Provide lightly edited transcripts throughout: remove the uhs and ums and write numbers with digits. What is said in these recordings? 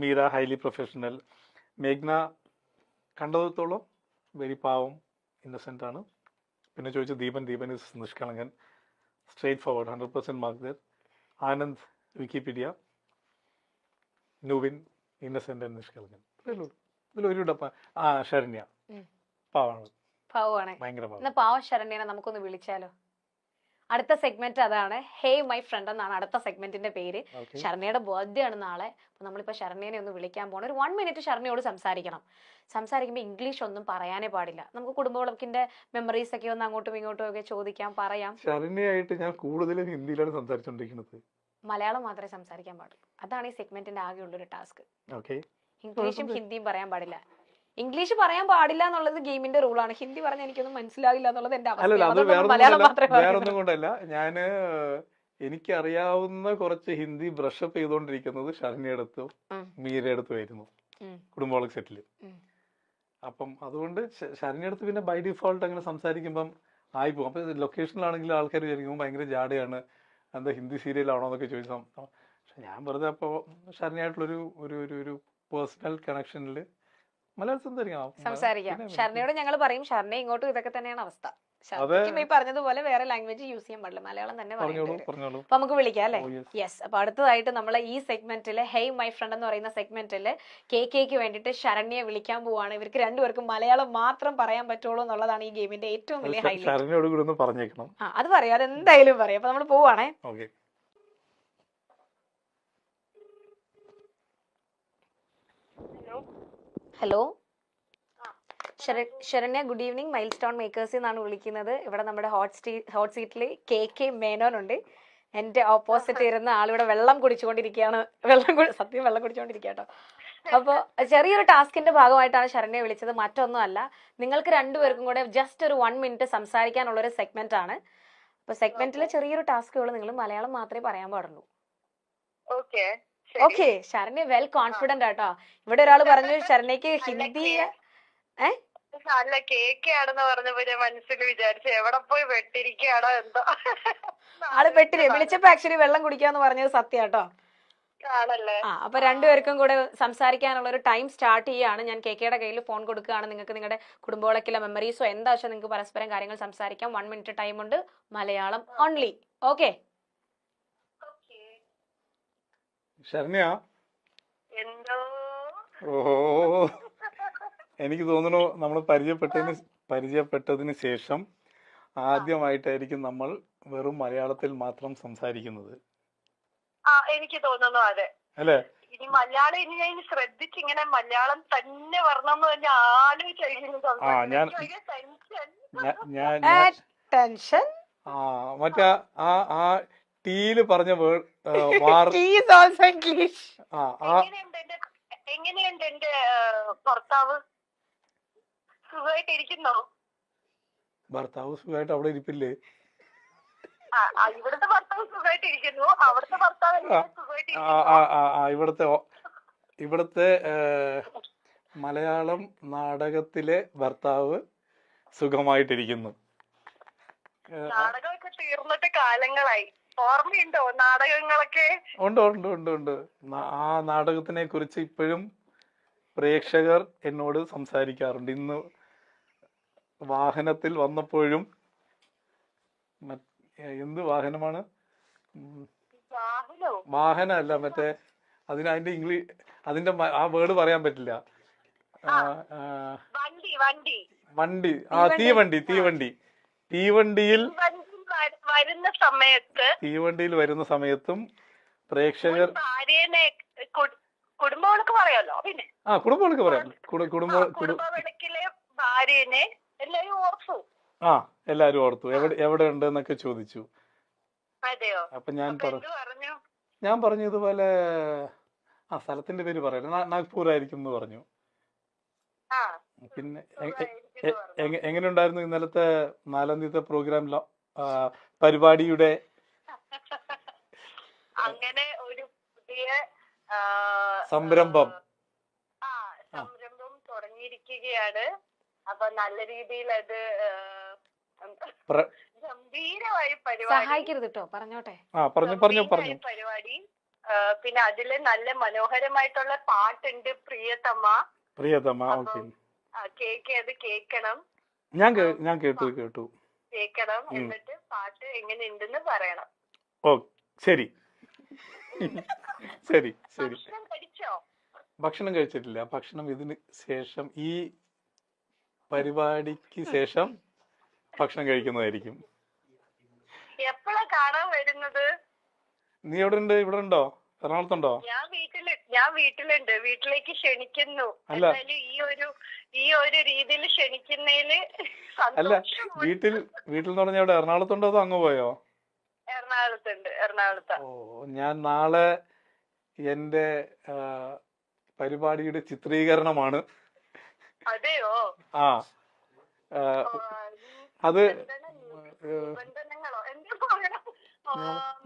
Meera highly professional. മേഘ്ന കണ്ടത്തോളം very പാവം, ഇന്നസെൻ്റ് ആണ്. പിന്നെ ചോദിച്ചു ദീപൻ ഇസ് നിഷ്കളങ്കൻ, സ്ട്രേറ്റ് ഫോർവേഡ്, 100% മാർക്ക് ദർ. ആനന്ദ് വിക്കിപീഡിയ, നുവിൻ ഇന്നസെൻ്റ് ആൻഡ് നിഷ്കളങ്കൻ. ഇതിലൊരു ഡപ്പ. ശരണ്യ പാവാണ്, ഭയങ്കര പാവം. പാവ ശരണ്യനെ നമുക്കൊന്ന് വിളിച്ചാലോ? അടുത്ത സെഗ്മെന്റ് അതാണ്. ഹേ മൈ ഫ്രണ്ട് എന്നാണ് അടുത്ത സെഗ്മെന്റിന്റെ പേര്. ശരണ്യയുടെ ബർത്ത്ഡേ ആണ് നാളെ. അപ്പൊ നമ്മളിപ്പോ ശരണ്യനെ ഒന്ന് വിളിക്കാൻ പോകണം. ഒരു 1 മിനിറ്റ് ശരണ്യയോട് സംസാരിക്കുമ്പോൾ ഇംഗ്ലീഷ് ഒന്നും പറയാനേ പാടില്ല. നമുക്ക് കുടുംബവിളക്കിന്റെ മെമ്മറീസ് ഒക്കെ ഒന്ന് അങ്ങോട്ടും ഇങ്ങോട്ടും ഒക്കെ ചോദിക്കാം, പറയാം. ശരണ്യയായിട്ട് ഞാൻ കൂടുതലും ഹിന്ദിയിലാണ് സംസാരിച്ചോണ്ടിരിക്കുന്നത്. മലയാളം മാത്രമേ സംസാരിക്കാൻ പാടുള്ളൂ. അതാണ് ഈ സെഗ്മെന്റിന്റെ ആകെയുള്ള ഒരു ടാസ്ക്. ഇംഗ്ലീഷും ഹിന്ദിയും പറയാൻ പാടില്ല. ഇംഗ്ലീഷ് പറയാൻ പാടില്ല എന്നുള്ളത് ഗെയിമിന്റെ റൂളാണ്. ഹിന്ദി പറഞ്ഞാൽ എനിക്കൊന്നും മനസ്സിലാകില്ല എന്നുള്ളത് എന്റെ വേറൊന്നും കൊണ്ടല്ല. ഞാന് എനിക്കറിയാവുന്ന കുറച്ച് ഹിന്ദി ബ്രഷപ്പ് ചെയ്തോണ്ടിരിക്കുന്നത് ശരണ്യടുത്തും മീരടുത്തും ആയിരുന്നു കുടുംബവളക് സെറ്റില്. അപ്പം അതുകൊണ്ട് ശരണ്യടുത്ത് പിന്നെ ബൈ ഡിഫോൾട്ട് അങ്ങനെ സംസാരിക്കുമ്പം ആയി പോകും. അപ്പൊ ലൊക്കേഷനിലാണെങ്കിലും ആൾക്കാർ വിചാരിക്കുമ്പോൾ ഭയങ്കര ജാടയാണ്, എന്താ ഹിന്ദി സീരിയലാണോ എന്നൊക്കെ ചോദിച്ചാൽ. പക്ഷെ ഞാൻ വെറുതെ അപ്പോൾ ശരണ്യായിട്ടുള്ളൊരു ഒരു ഒരു പേഴ്സണൽ കണക്ഷനിൽ മലയാളം സംസാരിക്കാം. ശരണ്യയോട് ഞങ്ങൾ പറയും, ശരണ്യ ഇങ്ങോട്ടും ഇതൊക്കെ തന്നെയാണ് അവസ്ഥ. ശരണ്യക്ക് പറഞ്ഞതുപോലെ വേറെ ലാംഗ്വേജ് യൂസ് ചെയ്യാൻ പാടില്ല, മലയാളം തന്നെ പറയുന്നത്. അപ്പൊ നമുക്ക് വിളിക്കാം അല്ലെ? യെസ്. അപ്പൊ അടുത്തതായിട്ട് നമ്മൾ ഈ സെഗ്മെന്റില് ഹേയ് മൈ ഫ്രണ്ട് എന്ന് പറയുന്ന സെഗ്മെന്റില് KKക്ക് വേണ്ടിയിട്ട് ശരണ്യെ വിളിക്കാൻ പോവാണ്. ഇവർക്ക് രണ്ടുപേർക്കും മലയാളം മാത്രം പറയാൻ പറ്റുള്ളൂ എന്നുള്ളതാണ് ഈ ഗെയിമിന്റെ ഏറ്റവും വലിയ ഹൈലൈറ്റ്. അത് പറയാം, അതെന്തായാലും പറയാം. അപ്പൊ നമ്മൾ പോവാണേ. Hello Saranya, good evening. Milestone മേക്കേഴ്സിൽ നിന്നാണ് വിളിക്കുന്നത്. ഇവിടെ നമ്മുടെ ഹോട്ട് സീറ്റിൽ KK മേനോൻ ഉണ്ട്. എന്റെ ഓപ്പോസിറ്റ് ഇരുന്ന ആളിവിടെ വെള്ളം കുടിച്ചുകൊണ്ടിരിക്കുകയാണ്. സത്യം വെള്ളം കുടിച്ചുകൊണ്ടിരിക്കുക കേട്ടോ. അപ്പോൾ ചെറിയൊരു ടാസ്കിന്റെ ഭാഗമായിട്ടാണ് ശരണ്യെ വിളിച്ചത്, മറ്റൊന്നും അല്ല. നിങ്ങൾക്ക് രണ്ടുപേർക്കും കൂടെ ജസ്റ്റ് ഒരു 1 മിനിറ്റ് സംസാരിക്കാനുള്ള ഒരു സെഗ്മെന്റ് ആണ്. അപ്പൊ സെഗ്മെന്റിലെ ചെറിയൊരു ടാസ്കുകൾ, നിങ്ങൾ മലയാളം മാത്രമേ പറയാൻ പാടുള്ളൂ. ഓക്കെ. ശരണ്യ വെൽ കോൺഫിഡന്റ് ആട്ടോ. ഇവിടെ ഒരാൾ പറഞ്ഞു ശരണ്യക്ക് ഹിന്ദി അല്ല കേക്കാണെന്ന് പറഞ്ഞപ്പോ ഞാൻ മനസ്സിൽ വിചാരിച്ചു എവിടെ പോയി വെട്ടിരിക്കുകയാണോ എന്തോ. ആള് പെട്ടില്ലേ? വിളിച്ചപ്പോ ആക്ച്വലി വെള്ളം കുടിക്കാന്ന് പറഞ്ഞത് സത്യാട്ടോ. അപ്പൊ രണ്ടുപേർക്കും കൂടെ സംസാരിക്കാനുള്ള ഒരു ടൈം സ്റ്റാർട്ട് ചെയ്യാണ്. ഞാൻ KKയുടെ കയ്യിൽ ഫോൺ കൊടുക്കുകയാണ്. നിങ്ങൾക്ക് നിങ്ങളുടെ കുടുംബവിളക്കിലെ മെമ്മറീസോ എന്താ വെച്ചാൽ നിങ്ങൾക്ക് പരസ്പരം കാര്യങ്ങൾ സംസാരിക്കാം. 1 മിനിറ്റ് ടൈം ഉണ്ട്, മലയാളം ഓൺലി. ഓക്കെ ശരണ്യ? എന്തോ എനിക്ക് തോന്നുന്നു നമ്മൾ പരിചയപ്പെട്ടതിന് ശേഷം ആദ്യമായിട്ടായിരിക്കും നമ്മൾ വെറും മലയാളത്തിൽ മാത്രം സംസാരിക്കുന്നത്. എനിക്ക് തോന്നുന്നു അതെ അല്ലേ? ഇനി മലയാളം ഇനി ഞാൻ ശ്രദ്ധിച്ച് ഇങ്ങനെ മലയാളം തന്നെ വരണമെന്ന് തന്നെ ടെൻഷൻ. മറ്റേ ആ ടീല് പറഞ്ഞ എങ്ങനെയുണ്ട് എന്റെ ഭർത്താവ്? സുഖമായിട്ടിരിക്കുന്നോ? ഭർത്താവ് സുഖമായിട്ട് അവിടെ ഇരിപ്പില്ലേ? ഇവിടുത്തെ ഭർത്താവ് സുഖമായിട്ടിരിക്കുന്നു. അവിടുത്തെ ഭർത്താവ് ഇവിടുത്തെ മലയാളം നാടകത്തിലെ ഭർത്താവ് സുഖമായിട്ടിരിക്കുന്നു. നാടകമൊക്കെ തീർന്നിട്ട് കാലങ്ങളായി. ഓർമ്മയുണ്ടോ നാടകങ്ങളൊക്കെ? ഉണ്ട്. ആ നാടകത്തിനെ കുറിച്ച് ഇപ്പോഴും പ്രേക്ഷകർ എന്നോട് സംസാരിക്കാറുണ്ട്. ഇന്ന് വാഹനത്തിൽ വന്നപ്പോഴും, എന്ത് വാഹനമാണ്? വാഹനമല്ല, മറ്റേ അതിന്റെ ഇംഗ്ലീഷ്, അതിന്റെ ആ വേർഡ് പറയാൻ പറ്റില്ല. വണ്ടി. തീവണ്ടിയിൽ വരുന്ന സമയത്തും പ്രേക്ഷകർ കുടുംബവിളക്ക് പറയാലോ. പിന്നെ കുടുംബവിളക്ക് പറയാം. കുടുംബവിളക്കിലെ ഭാര്യനെ എല്ലാരും ഓർത്തു. എല്ലാരും ഓർത്തു. എവിടെ ഉണ്ട് എന്നൊക്കെ ചോദിച്ചു. അപ്പൊ ഞാൻ പറഞ്ഞു ഇതുപോലെ സ്ഥലത്തിന്റെ പേര് പറയല, നാഗ്പൂർ ആയിരിക്കും എന്ന് പറഞ്ഞു. പിന്നെ എങ്ങനെയുണ്ടായിരുന്നു ഇന്നലത്തെ 4-ാം തീയതി പ്രോഗ്രാം പരിപാടിയുടെ? അങ്ങനെ ഒരു പുതിയ സംരംഭം തുടങ്ങിയിരിക്കുകയാണ്. അപ്പൊ നല്ല രീതിയിൽ അത് ഗംഭീരമായി പരിപാടി. സഹായിക്കരുത് കേട്ടോ, പറഞ്ഞോട്ടെ. പറഞ്ഞു പരിപാടി പിന്നെ അതില് നല്ല മനോഹരമായിട്ടുള്ള പാട്ടുണ്ട് പ്രിയതമ്മ. ഓക്കെ. അത് കേക്കണം. ഞാൻ കേട്ടു. കേക്കണം, എന്നിട്ട് പാട്ട് എങ്ങനെയുണ്ടെന്ന് പറയണം. ഓ ശരി. ശരി. ഭക്ഷണം കഴിച്ചോ? ഭക്ഷണം കഴിച്ചിട്ടില്ല. ഭക്ഷണം ഇതിന് ശേഷം, ഈ പരിപാടിക്ക് ശേഷം ഭക്ഷണം കഴിക്കുന്നതായിരിക്കും. എപ്പോഴാ കാണാൻ വരുന്നത്? നീ എവിടെ ഉണ്ട്? ഇവിടെ ഉണ്ടോ? എറണാകുളത്തുണ്ടോ? ഞാൻ വീട്ടിലുണ്ട്. വീട്ടിലേക്ക് ക്ഷണിക്കുന്നു. എന്തായാലും ഈ ഒരു രീതിയിൽ ക്ഷണിക്കുന്നതില് അല്ല, വീട്ടിൽ എന്ന് പറഞ്ഞാൽ എവിടെ? എറണാകുളത്തുണ്ടോ അതോ അങ്ങ് പോയോ? എറണാകുളത്ത്. ഓ, ഞാൻ നാളെ എന്റെ പരിപാടിയുടെ ചിത്രീകരണമാണ്. അതെയോ? ആ, അത്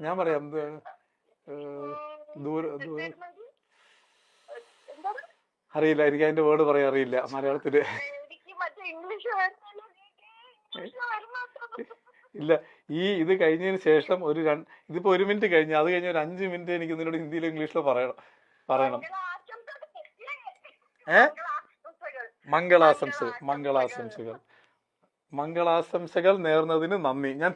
ഞാൻ പറയാം. അറിയില്ല, എനിക്ക് അതിന്റെ വേർഡ് പറയാൻ അറിയില്ല മലയാളത്തില്. ഇല്ല, ഇത് കഴിഞ്ഞതിന് ശേഷം ഇതിപ്പോ 1 മിനിറ്റ് കഴിഞ്ഞു. അത് കഴിഞ്ഞ ഒരു 5 മിനിറ്റ് എനിക്ക് നിന്നോട് ഹിന്ദിയിലോ ഇംഗ്ലീഷിലോ പറയണം. മംഗളാശംസകൾ നേർന്നതിന് നന്ദി. ഞാൻ